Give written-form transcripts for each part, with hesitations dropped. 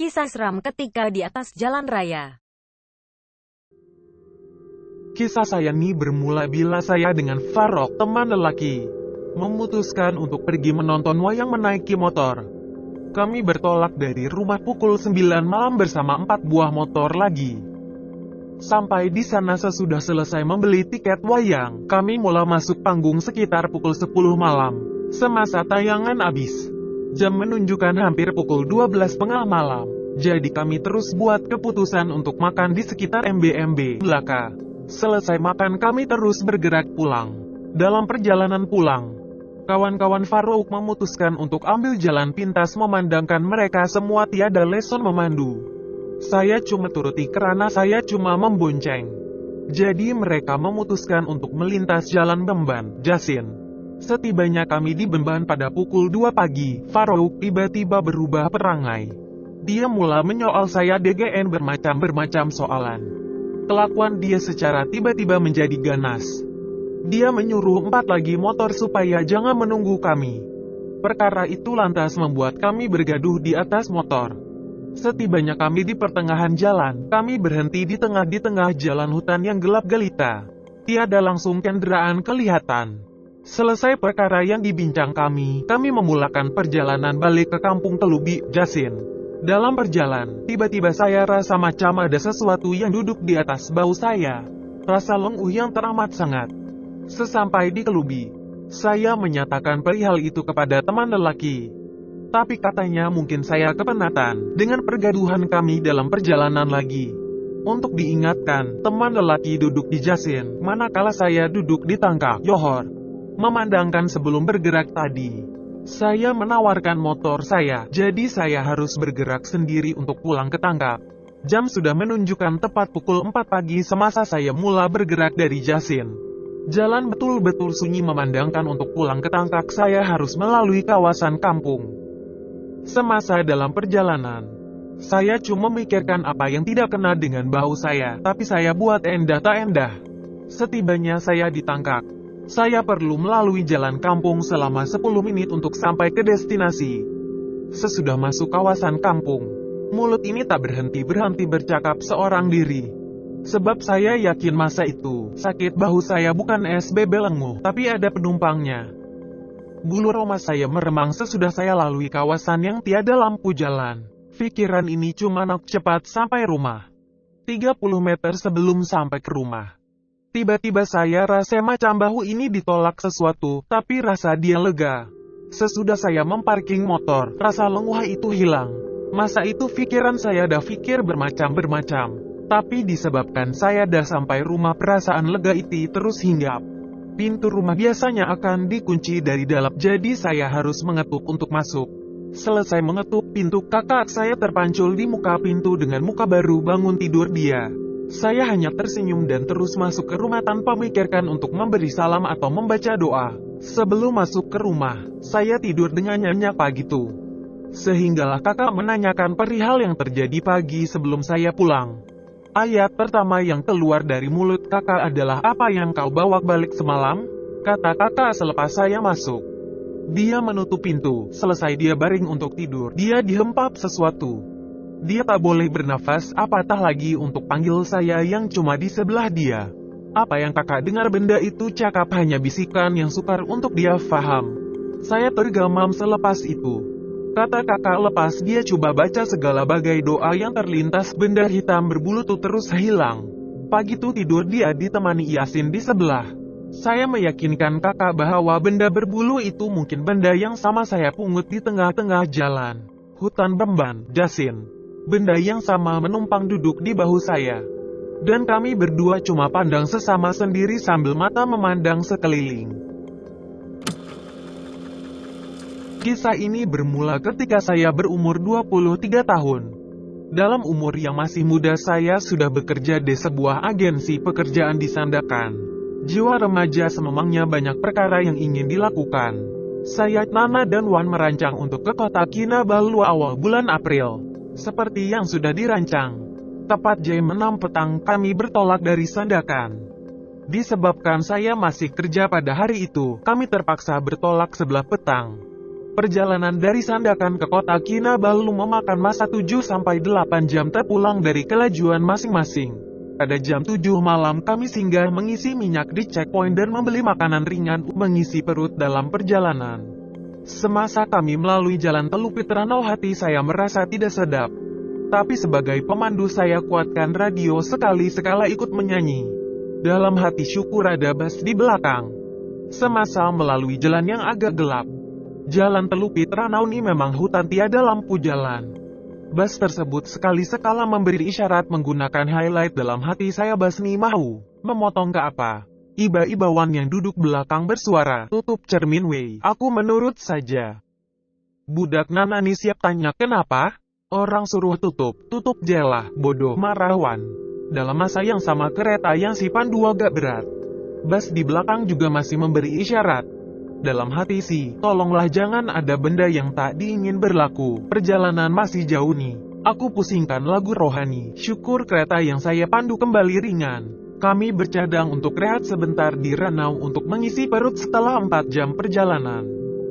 Kisah seram ketika di atas jalan raya. Kisah saya ini bermula bila saya dengan Farok, teman lelaki, memutuskan untuk pergi menonton wayang menaiki motor. Kami bertolak dari rumah pukul 9 malam bersama 4 buah motor lagi. Sampai di sana sesudah selesai membeli tiket wayang, kami mulai masuk panggung sekitar pukul 10 malam. Semasa tayangan habis, jam menunjukkan hampir pukul 12.30 malam. Jadi kami terus buat keputusan untuk makan di sekitar MBMB belaka. Selesai makan kami terus bergerak pulang. Dalam perjalanan pulang, kawan-kawan Farouk memutuskan untuk ambil jalan pintas memandangkan mereka semua tiada leson memandu. Saya cuma turuti karena saya cuma membonceng. Jadi mereka memutuskan untuk melintas jalan Bemban, Jasin. Setibanya kami di Bemban pada pukul 2 pagi, Farouk tiba-tiba berubah perangai. Dia mulai menyoal saya DGN bermacam-macam soalan. Kelakuan dia secara tiba-tiba menjadi ganas. Dia menyuruh 4 lagi motor supaya jangan menunggu kami. Perkara itu lantas membuat kami bergaduh di atas motor. Setibanya kami di pertengahan jalan, kami berhenti di tengah jalan hutan yang gelap gelita. Tiada langsung kendaraan kelihatan. Selesai perkara yang dibincang kami memulakan perjalanan balik ke kampung Telubi, Jasin. Dalam perjalanan, tiba-tiba saya rasa macam ada sesuatu yang duduk di atas bahu saya. Rasa lenguh yang teramat sangat. Sesampai di Telubi, saya menyatakan perihal itu kepada teman lelaki. Tapi katanya mungkin saya kepenatan dengan pergaduhan kami dalam perjalanan lagi. Untuk diingatkan, teman lelaki duduk di Jasin, manakala saya duduk di Tangkak, Johor. Memandangkan sebelum bergerak tadi, saya menawarkan motor saya, jadi saya harus bergerak sendiri untuk pulang ke Tangkak. Jam sudah menunjukkan tepat pukul 4 pagi semasa saya mulai bergerak dari Jasin. Jalan betul-betul sunyi memandangkan untuk pulang ke Tangkak saya harus melalui kawasan kampung. Semasa dalam perjalanan, saya cuma memikirkan apa yang tidak kena dengan bahu saya, tapi saya buat endah tak endah. Setibanya saya di Tangkak, saya perlu melalui jalan kampung selama 10 menit untuk sampai ke destinasi. Sesudah masuk kawasan kampung, mulut ini tak berhenti bercakap seorang diri. Sebab saya yakin masa itu, sakit bahu saya bukan SBB lenguh, tapi ada penumpangnya. Bulu roma saya meremang sesudah saya lalui kawasan yang tiada lampu jalan. Pikiran ini cuma nak cepat sampai rumah. 30 meter sebelum sampai ke rumah, tiba-tiba saya rasa macam bahu ini ditolak sesuatu, tapi rasa dia lega. Sesudah saya memparking motor, rasa lenguh itu hilang. Masa itu pikiran saya dah pikir bermacam-macam. Tapi disebabkan saya dah sampai rumah perasaan lega itu terus hinggap. Pintu rumah biasanya akan dikunci dari dalam, jadi saya harus mengetuk untuk masuk. Selesai mengetuk pintu, kakak saya terpancul di muka pintu dengan muka baru bangun tidur dia. Saya hanya tersenyum dan terus masuk ke rumah tanpa memikirkan untuk memberi salam atau membaca doa. Sebelum masuk ke rumah, saya tidur dengan nyenyak pagi itu. Sehinggalah kakak menanyakan perihal yang terjadi pagi sebelum saya pulang. Ayat pertama yang keluar dari mulut kakak adalah, "Apa yang kau bawa balik semalam?" kata kakak selepas saya masuk. Dia menutup pintu, selesai dia baring untuk tidur, dia dihempap sesuatu. Dia tak boleh bernafas, apatah lagi untuk panggil saya yang cuma di sebelah dia. Apa yang kakak dengar benda itu cakap hanya bisikan yang sukar untuk dia faham. Saya tergamam selepas itu. Kata kakak lepas dia coba baca segala bagai doa yang terlintas, benda hitam berbulu itu terus hilang. Pagi itu tidur dia ditemani Yasin di sebelah. Saya meyakinkan kakak bahwa benda berbulu itu mungkin benda yang sama saya pungut di tengah-tengah jalan hutan Bemban, Jasin. Benda yang sama menumpang duduk di bahu saya. Dan kami berdua cuma pandang sesama sendiri sambil mata memandang sekeliling. Kisah ini bermula ketika saya berumur 23 tahun. Dalam umur yang masih muda saya sudah bekerja di sebuah agensi pekerjaan di Sandakan. Jiwa remaja sememangnya banyak perkara yang ingin dilakukan. Saya, Nana dan Wan merancang untuk ke kota Kinabalu awal bulan April. Seperti yang sudah dirancang. Tepat jam 6 petang kami bertolak dari Sandakan. Disebabkan saya masih kerja pada hari itu, kami terpaksa bertolak sebelah petang. Perjalanan dari Sandakan ke kota Kinabalu memakan masa 7-8 jam terpulang dari kelajuan masing-masing. Pada jam 7 malam kami singgah mengisi minyak di checkpoint dan membeli makanan ringan mengisi perut dalam perjalanan. Semasa kami melalui jalan Telupit Ranau hati saya merasa tidak sedap. Tapi sebagai pemandu saya kuatkan radio sekali-sekala ikut menyanyi. Dalam hati syukur ada bus di belakang. Semasa melalui jalan yang agak gelap. Jalan Telupit Ranau ini memang hutan tiada lampu jalan. Bus tersebut sekali-sekala memberi isyarat menggunakan highlight dalam hati saya basni mau memotong ke apa. Iba-ibawan yang duduk belakang bersuara, tutup cermin weh. Aku menurut saja. Budak Nana nih siap tanya kenapa? Orang suruh tutup jelah, bodoh marawan. Dalam masa yang sama kereta yang si pandu agak berat. Bus di belakang juga masih memberi isyarat. Dalam hati sih, tolonglah jangan ada benda yang tak diingin berlaku. Perjalanan masih jauh nih. Aku pusingkan lagu rohani. Syukur kereta yang saya pandu kembali ringan. Kami bercadang untuk rehat sebentar di Ranau untuk mengisi perut setelah 4 jam perjalanan.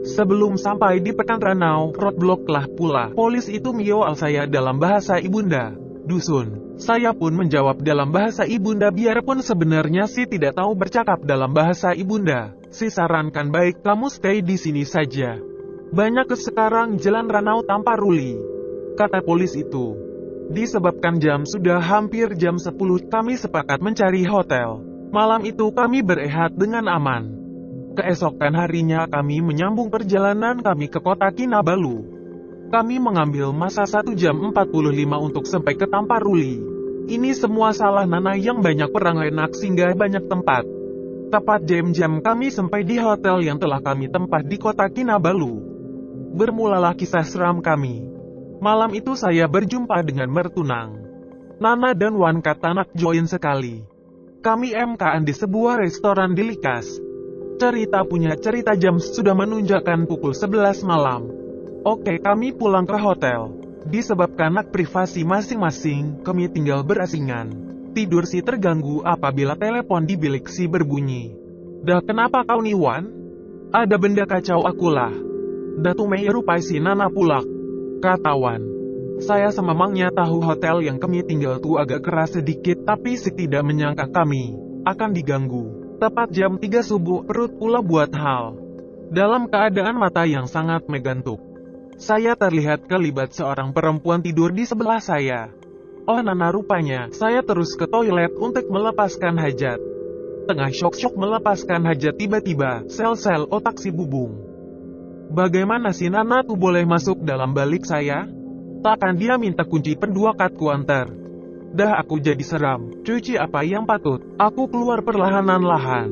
Sebelum sampai di Pekan Ranau, roadblock-lah pula. Polis itu mioal saya dalam bahasa ibunda. Dusun. Saya pun menjawab dalam bahasa ibunda biarpun sebenarnya sih tidak tahu bercakap dalam bahasa ibunda. Si sarankan baik kamu stay di sini saja. Banyak sekarang jalan Ranau tanpa ruli. Kata polis itu. Disebabkan jam sudah hampir jam 10 kami sepakat mencari hotel. Malam itu kami berehat dengan aman. Keesokan harinya kami menyambung perjalanan kami ke kota Kinabalu. Kami mengambil masa 1 jam 45 untuk sampai ke Tamparuli. Ini semua salah Nana yang banyak perang enak sehingga banyak tempat. Tepat jam-jam kami sampai di hotel yang telah kami tempat di kota Kinabalu. Bermulalah kisah seram kami. Malam itu saya berjumpa dengan mertunang. Nana dan Wan Katanak join sekali. Kami MK-an di sebuah restoran di Likas. Cerita punya cerita jam sudah menunjukkan pukul 11 malam. Oke, kami pulang ke hotel. Disebabkan hak privasi masing-masing, kami tinggal berasingan. Tidur si terganggu apabila telepon di bilik si berbunyi. Dah kenapa kau nih Wan? Ada benda kacau akulah. Dah tumei rupai si Nana pulak. Kata Wan. Saya sememangnya tahu hotel yang kami tinggal tuh agak keras sedikit tapi si tidak menyangka kami akan diganggu. Tepat jam 3 subuh perut pula buat hal. Dalam keadaan mata yang sangat megantuk. Saya terlihat kelibat seorang perempuan tidur di sebelah saya. Oh Nana rupanya, saya terus ke toilet untuk melepaskan hajat. Tengah syok-syok melepaskan hajat tiba-tiba, sel-sel otak si bubung. Bagaimana si Nana tuh boleh masuk dalam balik saya? Takkan dia minta kunci penduakat kuantar. Dah aku jadi seram, cuci apa yang patut. Aku keluar perlahan-lahan.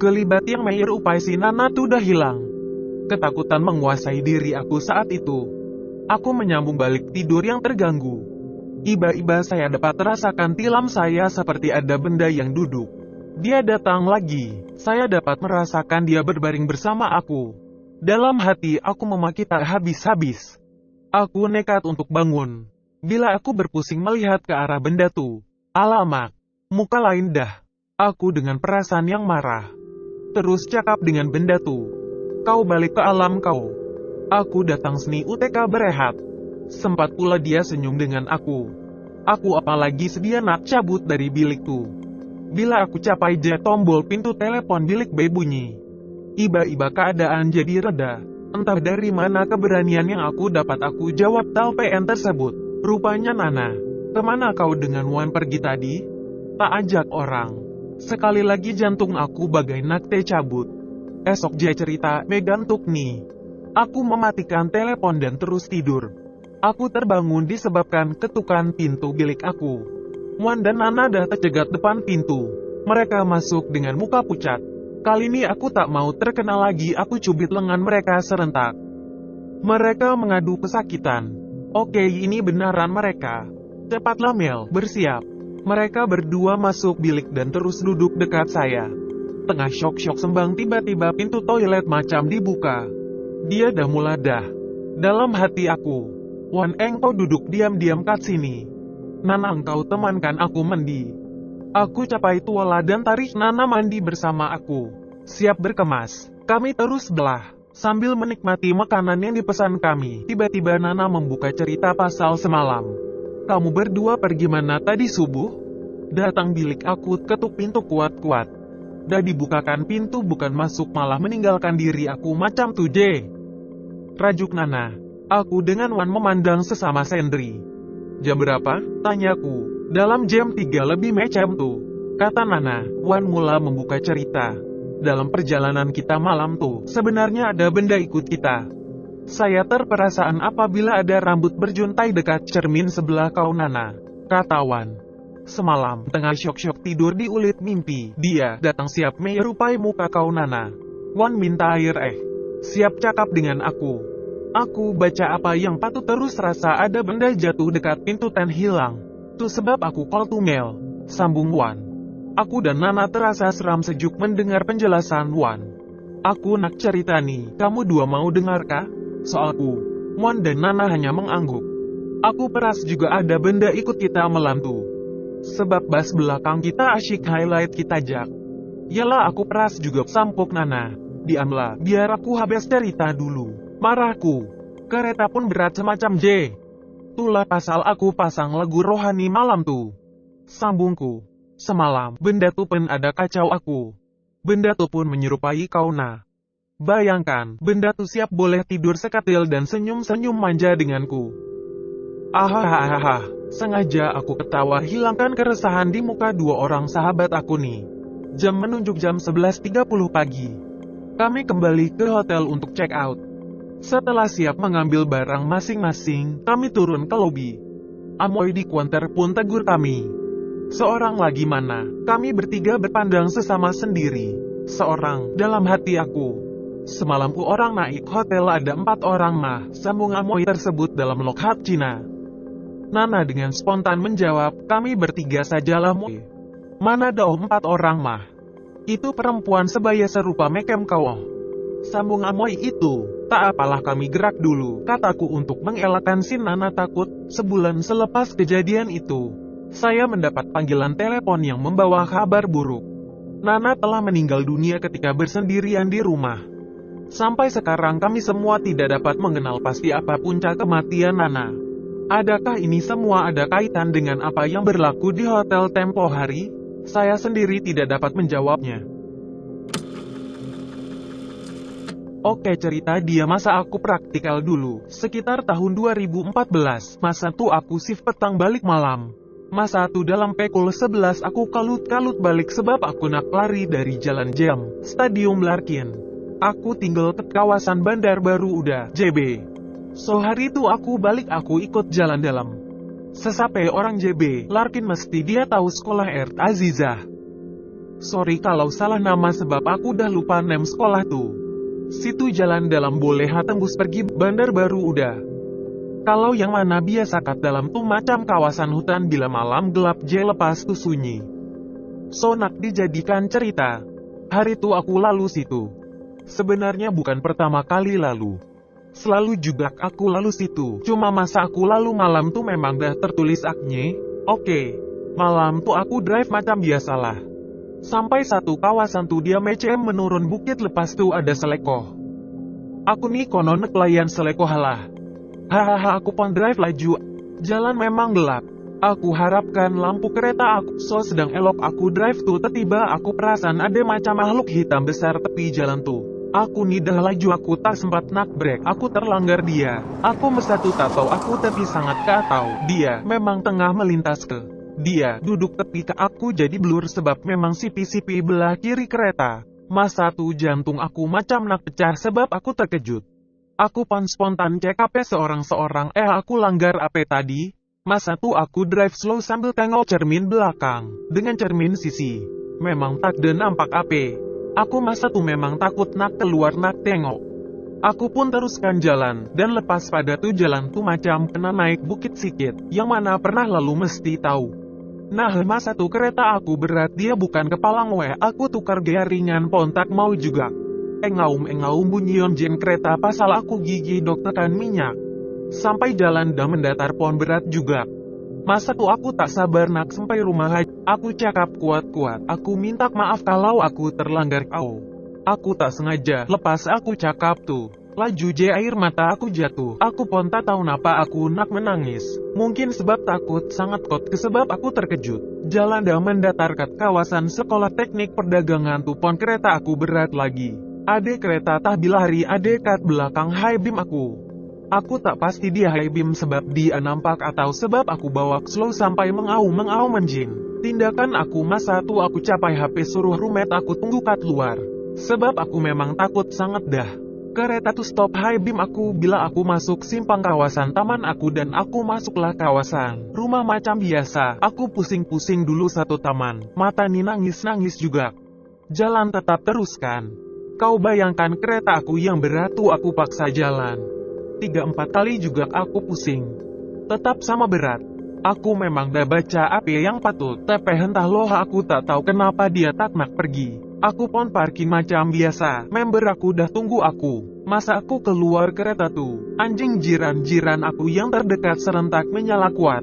Kelibat yang meyer upai si Nana tuh dah hilang. Ketakutan menguasai diri aku saat itu. Aku menyambung balik tidur yang terganggu. Iba-iba saya dapat rasakan tilam saya seperti ada benda yang duduk. Dia datang lagi. Saya dapat merasakan dia berbaring bersama aku. Dalam hati aku memaki tak habis-habis. Aku nekat untuk bangun. Bila aku berpusing melihat ke arah benda tuh. Alamak, muka lain dah. Aku dengan perasaan yang marah. Terus cakap dengan benda tuh. Kau balik ke alam kau. Aku datang sini UTK berehat. Sempat pula dia senyum dengan aku. Aku apalagi sedia nak cabut dari bilik tuh. Bila aku capai tombol pintu telepon bilik B bunyi. Iba-iba keadaan jadi reda. Entah dari mana keberanian yang aku dapat aku jawab talpen tersebut. Rupanya Nana. Kemana kau dengan Wan pergi tadi? Tak ajak orang. Sekali lagi jantung aku bagai nakte cabut. Esok dia cerita, megantuk nih. Aku mematikan telepon dan terus tidur. Aku terbangun disebabkan ketukan pintu bilik aku. Wan dan Nana dah tercegat depan pintu. Mereka masuk dengan muka pucat. Kali ini aku tak mau terkena lagi, aku cubit lengan mereka serentak. Mereka mengadu kesakitan. Oke, ini benaran mereka. Cepatlah Mel, bersiap. Mereka berdua masuk bilik dan terus duduk dekat saya. Tengah syok-syok sembang tiba-tiba pintu toilet macam dibuka. Dia dah mulai dah. Dalam hati aku. Wan engkau duduk diam-diam kat sini. Nana engkau temankan aku mandi. Aku capai tuala dan tarik Nana mandi bersama aku. Siap berkemas. Kami terus belah. Sambil menikmati makanan yang dipesan kami, tiba-tiba Nana membuka cerita pasal semalam. Kamu berdua pergi mana tadi subuh? Datang bilik aku, ketuk pintu kuat-kuat. Dah dibukakan pintu bukan masuk malah meninggalkan diri aku macam tuh je. Rajuk Nana. Aku dengan Wan memandang sesama sendiri. Jam berapa? Tanyaku. Dalam jam 3 lebih macam tuh. Kata Nana. Wan mula membuka cerita. Dalam perjalanan kita malam tuh, sebenarnya ada benda ikut kita. Saya terperasaan apabila ada rambut berjuntai dekat cermin sebelah kau Nana. Kata Wan. Semalam, tengah syok-syok tidur di ulit mimpi, dia datang siap menyerupai muka kau Nana. Wan minta air siap cakap dengan aku. Aku baca apa yang patut terus rasa ada benda jatuh dekat pintu dan hilang. Tuh sebab aku call to Mel. Sambung Wan. Aku dan Nana terasa seram sejuk mendengar penjelasan Wan. Aku nak cerita nih, kamu dua mau dengar kah? Soalku. Wan dan Nana hanya mengangguk. Aku peras juga ada benda ikut kita malam tuh. Sebab bas belakang kita asyik highlight kita jak. Yalah aku peras juga, sampuk Nana. Diamlah, biar aku habis cerita dulu. Marahku. Kereta pun berat semacam J. Itulah pasal aku pasang lagu rohani malam tuh. Sambungku. Semalam, benda tuh pun ada kacau aku. Benda tuh pun menyerupai kau Nah. Bayangkan, benda tuh siap boleh tidur sekatil dan senyum-senyum manja denganku. Ahahaha, sengaja aku ketawa hilangkan keresahan di muka dua orang sahabat aku nih. Jam menunjuk jam 11.30 pagi. Kami kembali ke hotel untuk check out. Setelah siap mengambil barang masing-masing, kami turun ke lobi. Amoy di counter pun tegur kami. Seorang lagi mana? Kami bertiga berpandang sesama sendiri. Seorang, dalam hati aku. Semalam orang naik hotel ada 4 orang mah, sambung Amoy tersebut dalam logat Cina. Nana dengan spontan menjawab, kami bertiga sajalah Moy. Mana dah 4 orang mah? Itu perempuan sebaya serupa mekem kau. Sambung Amoy itu. Tak apalah kami gerak dulu, kataku untuk mengelakkan si Nana takut. Sebulan selepas kejadian itu, saya mendapat panggilan telepon yang membawa kabar buruk. Nana telah meninggal dunia ketika bersendirian di rumah. Sampai sekarang kami semua tidak dapat mengenal pasti apa punca kematian Nana. Adakah ini semua ada kaitan dengan apa yang berlaku di hotel tempo hari? Saya sendiri tidak dapat menjawabnya. Oke, cerita dia masa aku praktikal dulu. Sekitar tahun 2014, masa tuh aku shift petang balik malam. Masa tuh dalam pukul 11 aku kalut-kalut balik sebab aku nak lari dari Jalan Jam, Stadium Larkin. Aku tinggal ke kawasan Bandar Baru Uda, JB. So hari itu aku balik aku ikut jalan dalam. Sesampai orang JB, Larkin mesti dia tahu sekolah Ert Azizah. Sorry kalau salah nama sebab aku dah lupa name sekolah tuh. Situ jalan dalam boleh tembus pergi Bandar Baru Uda. Kalau yang mana biasa kat dalam tuh macam kawasan hutan bila malam gelap je lepas tuh sunyi. So nak dijadikan cerita. Hari tuh aku lalu situ. Sebenarnya bukan pertama kali lalu. Selalu juga aku lalu situ. Cuma masa aku lalu malam tuh memang dah tertulis aknya. Oke. Malam tuh aku drive macam biasalah. Sampai satu kawasan tuh dia mecem menurun bukit lepas tuh ada selekoh. Aku nih konon klien selekoh lah. Hahaha aku pun drive laju. Jalan memang gelap. Aku harapkan lampu kereta aku. So sedang elok aku drive tuh tiba aku perasan ada macam makhluk hitam besar tepi jalan tuh. Aku nih dah laju aku tak sempat nak brake. Aku terlanggar dia. Aku mesatu tak tahu aku tapi sangat katau. Dia memang tengah melintas ke. Dia duduk tepi ke aku jadi blur sebab memang sipi-sipi belah kiri kereta. Masa tuh jantung aku macam nak pecah sebab aku terkejut. Aku pun spontan cek HP seorang-seorang aku langgar apa tadi? Masa tuh aku drive slow sambil tengok cermin belakang. Dengan cermin sisi. Memang tak ada nampak apa. Aku masa tuh memang takut nak keluar nak tengok. Aku pun teruskan jalan. Dan lepas pada tuh jalan tuh macam kena naik bukit sikit. Yang mana pernah lalu mesti tahu. Nah masa tuh kereta aku berat dia bukan kepalang aku tukar gear ringan pontak mau juga. Engaum bunyion jen kereta pasal aku gigi dok tekan minyak. Sampai jalan dah mendatar pon berat juga. Masa tuh aku tak sabar nak sampai rumah aja. Aku cakap kuat-kuat. Aku minta maaf kalau aku terlanggar kau. Aku tak sengaja, lepas aku cakap tuh. Laju je air mata aku jatuh. Aku pun tak tahu napa aku nak menangis. Mungkin sebab takut sangat kot sebab aku terkejut. Jalan dah mendatar ke kawasan sekolah teknik perdagangan tu pon kereta aku berat lagi. Ade kereta tah bilari ade kat belakang high beam aku. Aku tak pasti dia high beam sebab dia nampak atau sebab aku bawa slow sampai mengau menjin. Tindakan aku masa tu aku capai HP suruh roommate aku tunggu kat luar. Sebab aku memang takut sangat dah. Kereta tu stop high beam aku bila aku masuk simpang kawasan taman aku dan aku masuklah kawasan rumah macam biasa. Aku pusing-pusing dulu satu taman, mata ni nangis-nangis juga. Jalan tetap teruskan. Kau bayangkan kereta aku yang berat tuh aku paksa jalan. 3-4 kali juga aku pusing. Tetap sama berat. Aku memang dah baca apa yang patut, tapi entah loh aku tak tahu kenapa dia tak nak pergi. Aku pun parkir macam biasa, member aku dah tunggu aku. Masa aku keluar kereta tuh, anjing jiran-jiran aku yang terdekat serentak menyala kuat.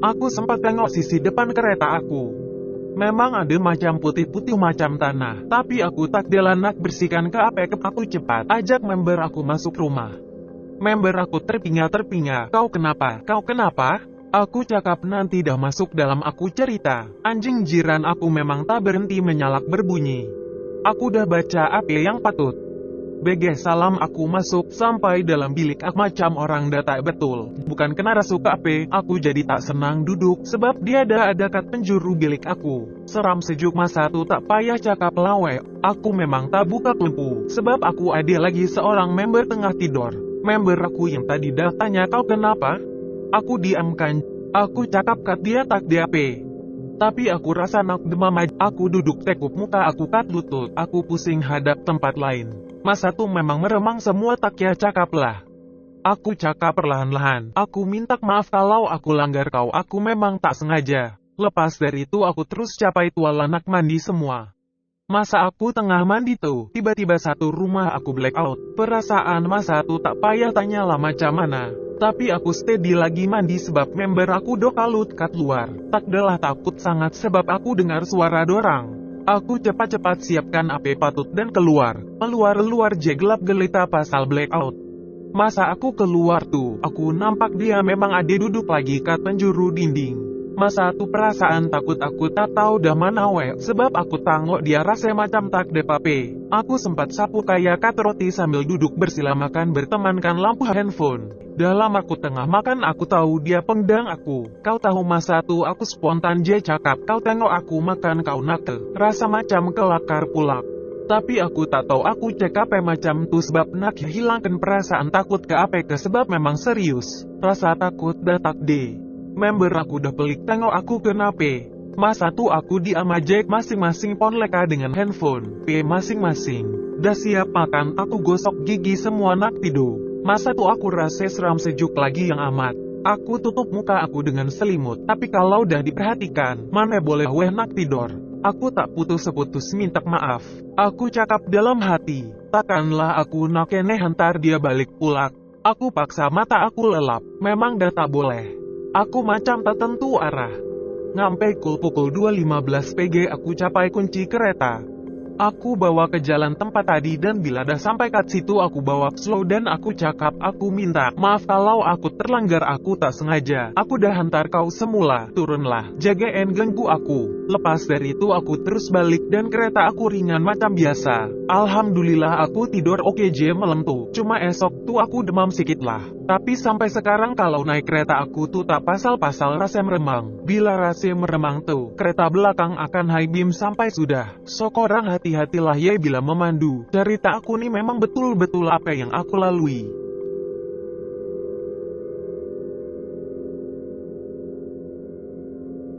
Aku sempat tengok sisi depan kereta aku. Memang ada macam putih-putih macam tanah, tapi aku tak nak bersihkan ke apa aku cepat ajak member aku masuk rumah. Member aku terpinga-terpinga, kau kenapa? Kau kenapa? Aku cakap nanti dah masuk dalam aku cerita. Anjing jiran aku memang tak berhenti menyalak berbunyi. Aku dah baca apa yang patut. BG salam aku masuk sampai dalam bilik aku macam orang dah tak betul. Bukan kena rasuk apa, aku jadi tak senang duduk sebab dia ada kat penjuru bilik aku. Seram sejuk masa tu tak payah cakap lawe. Aku memang tak buka lampu sebab aku ada lagi seorang member tengah tidur. Member aku yang tadi dah tanya kau kenapa? Aku diamkan. Aku cakap kat dia tak diape. Tapi aku rasa nak demam aja. Aku duduk tekup muka aku kat lutut. Aku pusing hadap tempat lain. Masa tu memang meremang semua tak ya cakap lah. Aku cakap perlahan-lahan. Aku minta maaf kalau aku langgar kau. Aku memang tak sengaja. Lepas dari itu aku terus capai tuala nak mandi semua. Masa aku tengah mandi tuh, tiba-tiba satu rumah aku blackout. Perasaan masa tu tak payah tanya lah macam mana. Tapi aku steady lagi mandi sebab member aku do kalut kat luar. Tak adalah takut sangat sebab aku dengar suara dorang. Aku cepat-cepat siapkan apa patut dan keluar. Luar je gelap gelita pasal blackout. Masa aku keluar tuh, aku nampak dia memang ada duduk lagi kat penjuru dinding. Masa tu perasaan takut aku tak tahu dah mana sebab aku tengok dia rasa macam tak de pape. Aku sempat sapu kayak kat roti sambil duduk bersila makan bertemankan lampu handphone. Dalam aku tengah makan aku tahu dia pengdang aku. Kau tahu masa tu aku spontan je cakap kau tengok aku makan kau nak ke. Rasa macam kelakar pula. Tapi aku tak tahu aku cakap macam tu sebab nak hilangkan perasaan takut ke apa ke sebab memang serius. Rasa takut dah tak de. Member aku dah pelik tengok aku kenapa. Masa tu aku diam aja masing-masing pon leka dengan handphone. Masing-masing. Dah siap makan aku gosok gigi semua nak tidur. Masa tu aku rasa seram sejuk lagi yang amat. Aku tutup muka aku dengan selimut. Tapi kalau dah diperhatikan, mana boleh nak tidur. Aku tak putus-putus minta maaf. Aku cakap dalam hati, takkanlah aku nak kene hantar dia balik pulak. Aku paksa mata aku lelap. Memang dah tak boleh. Aku macam tak tentu arah. Ngampai pukul 2.15 PG aku capai kunci kereta. Aku bawa ke jalan tempat tadi dan bila dah sampai kat situ aku bawa slow dan aku cakap aku minta maaf kalau aku terlanggar aku tak sengaja. Aku dah hantar kau semula, turunlah, jagain ganggu aku. Lepas dari itu aku terus balik dan kereta aku ringan macam biasa. Alhamdulillah aku tidur oke je malam tuh. Cuma esok tuh aku demam sikit lah. Tapi sampai sekarang kalau naik kereta aku tuh tak pasal-pasal rasa meremang. Bila rasa meremang tuh, kereta belakang akan high beam sampai sudah. Sok orang hati-hatilah ya bila memandu. Cerita aku nih memang betul-betul apa yang aku lalui.